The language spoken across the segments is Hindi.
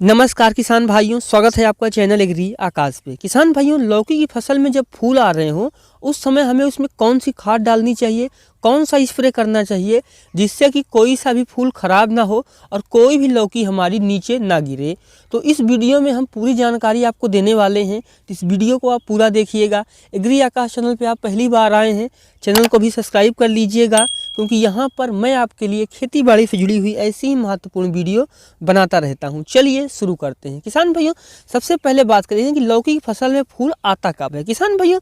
नमस्कार किसान भाइयों, स्वागत है आपका चैनल एग्री आकाश पे। किसान भाइयों, लौकी की फसल में जब फूल आ रहे हो उस समय हमें उसमें कौन सी खाद डालनी चाहिए, कौन सा स्प्रे करना चाहिए जिससे कि कोई सा भी फूल खराब ना हो और कोई भी लौकी हमारी नीचे ना गिरे। तो इस वीडियो में हम पूरी जानकारी आपको देने वाले हैं। इस वीडियो को आप पूरा देखिएगा। एग्री आकाश चैनल पे आप पहली बार आए हैं, चैनल को भी सब्सक्राइब कर लीजिएगा, क्योंकि यहाँ पर मैं आपके लिए खेती बाड़ी से जुड़ी हुई ऐसी ही महत्वपूर्ण वीडियो बनाता रहता हूँ। चलिए शुरू करते हैं। किसान भाइयों, सबसे पहले बात करेंगे कि लौकी की फसल में फूल आता कब है। किसान भाइयों,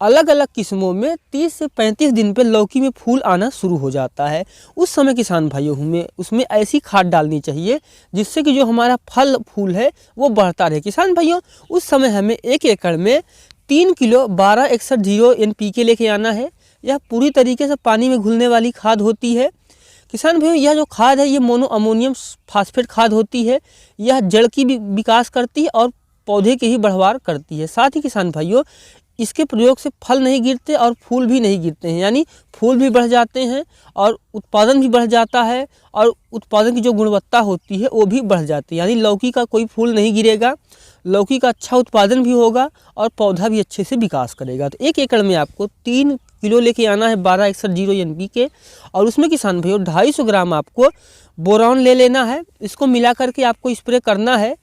अलग अलग किस्मों में 30 से 35 दिन पे लौकी में फूल आना शुरू हो जाता है। उस समय किसान भाइयों हमें उसमें ऐसी खाद डालनी चाहिए जिससे कि जो हमारा फल फूल है वो बढ़ता रहे। किसान भाइयों, उस समय हमें 1 एकड़ में 3 किलो 1261 NPK लेके आना है। यह पूरी तरीके से पानी में घुलने वाली खाद होती है। किसान भाइयों, यह जो खाद है ये मोनो अमोनियम फास्फेट खाद होती है। यह जड़ की भी विकास करती है और पौधे की ही बढ़वार करती है। साथ ही किसान भाइयों, इसके प्रयोग से फल नहीं गिरते और फूल भी नहीं गिरते हैं, यानी फूल भी बढ़ जाते हैं और उत्पादन भी बढ़ जाता है और उत्पादन की जो गुणवत्ता होती है वो भी बढ़ जाती है। यानी लौकी का कोई फूल नहीं गिरेगा, लौकी का अच्छा उत्पादन भी होगा और पौधा भी अच्छे से विकास करेगा। तो 1 एकड़ में आपको 3 किलो लेके आना है 1261 NPK और उसमें किसान भाइयों 250 ग्राम आपको बोरॉन ले लेना है। इसको मिला करके आपको स्प्रे करना है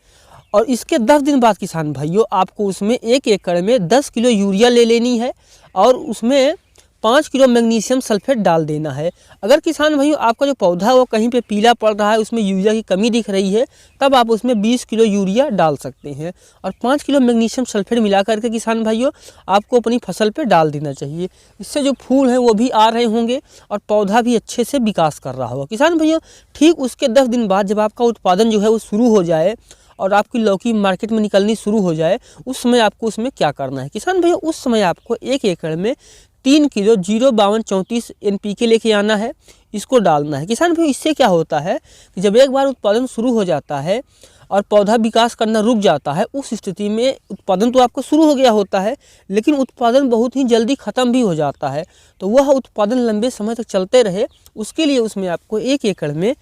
और इसके 10 दिन बाद किसान भाइयों आपको उसमें 1 एकड़ में 10 किलो यूरिया ले लेनी है और उसमें 5 किलो मैग्नीशियम सल्फेट डाल देना है। अगर किसान भाइयों आपका जो पौधा वो कहीं पे पीला पड़ रहा है, उसमें यूरिया की कमी दिख रही है, तब आप उसमें 20 किलो यूरिया डाल सकते हैं और 5 किलो मैग्नीशियम सल्फेट मिला करके किसान भाइयों आपको अपनी फसल पे डाल देना चाहिए। इससे जो फूल हैं वो भी आ रहे होंगे और पौधा भी अच्छे से विकास कर रहा होगा। किसान भाइयों, ठीक उसके 10 दिन बाद जब आपका उत्पादन जो है वो शुरू हो जाए और आपकी लौकी मार्केट में निकलनी शुरू हो जाए, उस समय आपको उसमें क्या करना है। किसान भैया, उस समय आपको 1 एकड़ में 3 किलो 05234 NPK लेके आना है, इसको डालना है। किसान भैया, इससे क्या होता है कि जब एक बार उत्पादन शुरू हो जाता है और पौधा विकास करना रुक जाता है, उस स्थिति में उत्पादन तो आपको शुरू हो गया होता है लेकिन उत्पादन बहुत ही जल्दी ख़त्म भी हो जाता है। तो वह उत्पादन लंबे समय तक चलते रहे, उसके लिए उसमें आपको 1 एकड़ में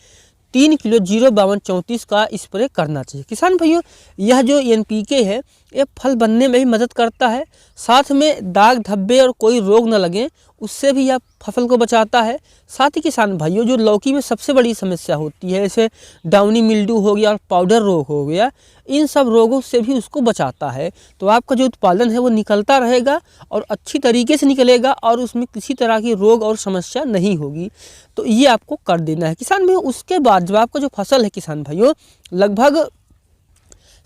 3 किलो 05234 का स्प्रे करना चाहिए। किसान भाइयों, यह जो NPK है ये फल बनने में भी मदद करता है, साथ में दाग धब्बे और कोई रोग न लगे उससे भी यह फसल को बचाता है। साथ ही किसान भाइयों, जो लौकी में सबसे बड़ी समस्या होती है जैसे डाउनी मिल्ड्यू हो गया और पाउडर रोग हो गया, इन सब रोगों से भी उसको बचाता है। तो आपका जो उत्पादन है वो निकलता रहेगा और अच्छी तरीके से निकलेगा और उसमें किसी तरह की रोग और समस्या नहीं होगी। तो ये आपको कर देना है। किसान भाइयों, उसके बाद जब आपका जो फसल है किसान भाइयों लगभग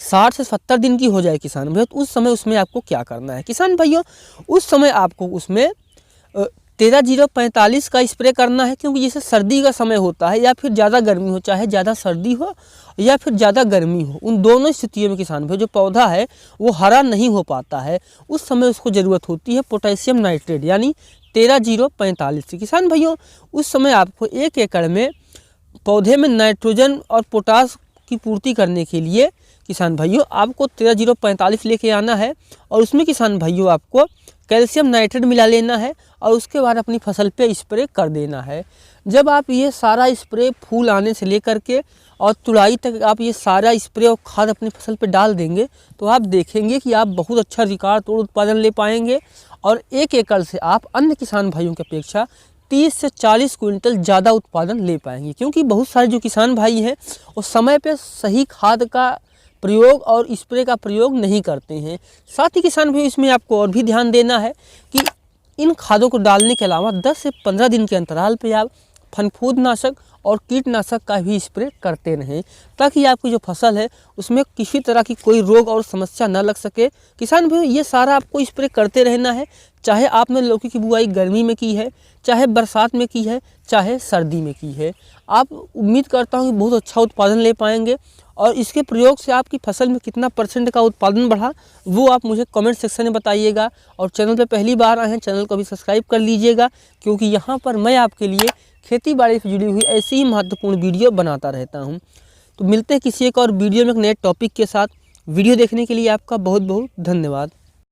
60 से 70 दिन की हो जाए किसान भाइयों, तो उस समय उसमें आपको क्या करना है। किसान भाइयों, उस समय आपको उसमें 13-0-45 का स्प्रे करना है, क्योंकि जैसे सर्दी का समय होता है या फिर ज़्यादा गर्मी हो, चाहे ज़्यादा सर्दी हो या फिर ज़्यादा गर्मी हो, उन दोनों स्थितियों में किसान भाई जो पौधा है वो हरा नहीं हो पाता है, उस समय उसको ज़रूरत होती है पोटेशियम नाइट्रेट यानी 13-0-45 की। किसान भाइयों, उस समय आपको 1 एकड़ में पौधे में नाइट्रोजन और पोटास की पूर्ति करने के लिए किसान भाइयों आपको 13-0-45 लेके आना है और उसमें किसान भाइयों आपको कैल्शियम नाइट्रेट मिला लेना है और उसके बाद अपनी फसल पे स्प्रे कर देना है। जब आप ये सारा स्प्रे फूल आने से लेकर के और तुड़ाई तक आप ये सारा स्प्रे और खाद अपनी फसल पे डाल देंगे तो आप देखेंगे कि आप बहुत अच्छा रिकॉर्ड तोड़ उत्पादन ले पाएंगे और 1 एकड़ से आप अन्य किसान भाइयों की अपेक्षा 30 से 40 क्विंटल ज़्यादा उत्पादन ले पाएंगे। क्योंकि बहुत सारे जो किसान भाई हैं वो समय पे सही खाद का प्रयोग और स्प्रे का प्रयोग नहीं करते हैं। साथ ही किसान भाई इसमें आपको और भी ध्यान देना है कि इन खादों को डालने के अलावा 10 से 15 दिन के अंतराल पे आप फनफूदनाशक और कीटनाशक का भी स्प्रे करते रहें, ताकि आपकी जो फसल है उसमें किसी तरह की कोई रोग और समस्या न लग सके। किसान भाई, ये सारा आपको स्प्रे करते रहना है, चाहे आपने लौकी की बुआई गर्मी में की है, चाहे बरसात में की है, चाहे सर्दी में की है। आप उम्मीद करता हूँ कि बहुत अच्छा उत्पादन ले पाएंगे और इसके प्रयोग से आपकी फसल में कितना % का उत्पादन बढ़ा वो आप मुझे कमेंट सेक्शन में बताइएगा। और चैनल पे पहली बार आए हैं, चैनल को भी सब्सक्राइब कर लीजिएगा, क्योंकि यहाँ पर मैं आपके लिए खेती बाड़ी से जुड़ी हुई ऐसी ही महत्वपूर्ण वीडियो बनाता रहता हूँ। तो मिलते हैं किसी एक और वीडियो में एक नए टॉपिक के साथ। वीडियो देखने के लिए आपका बहुत बहुत धन्यवाद।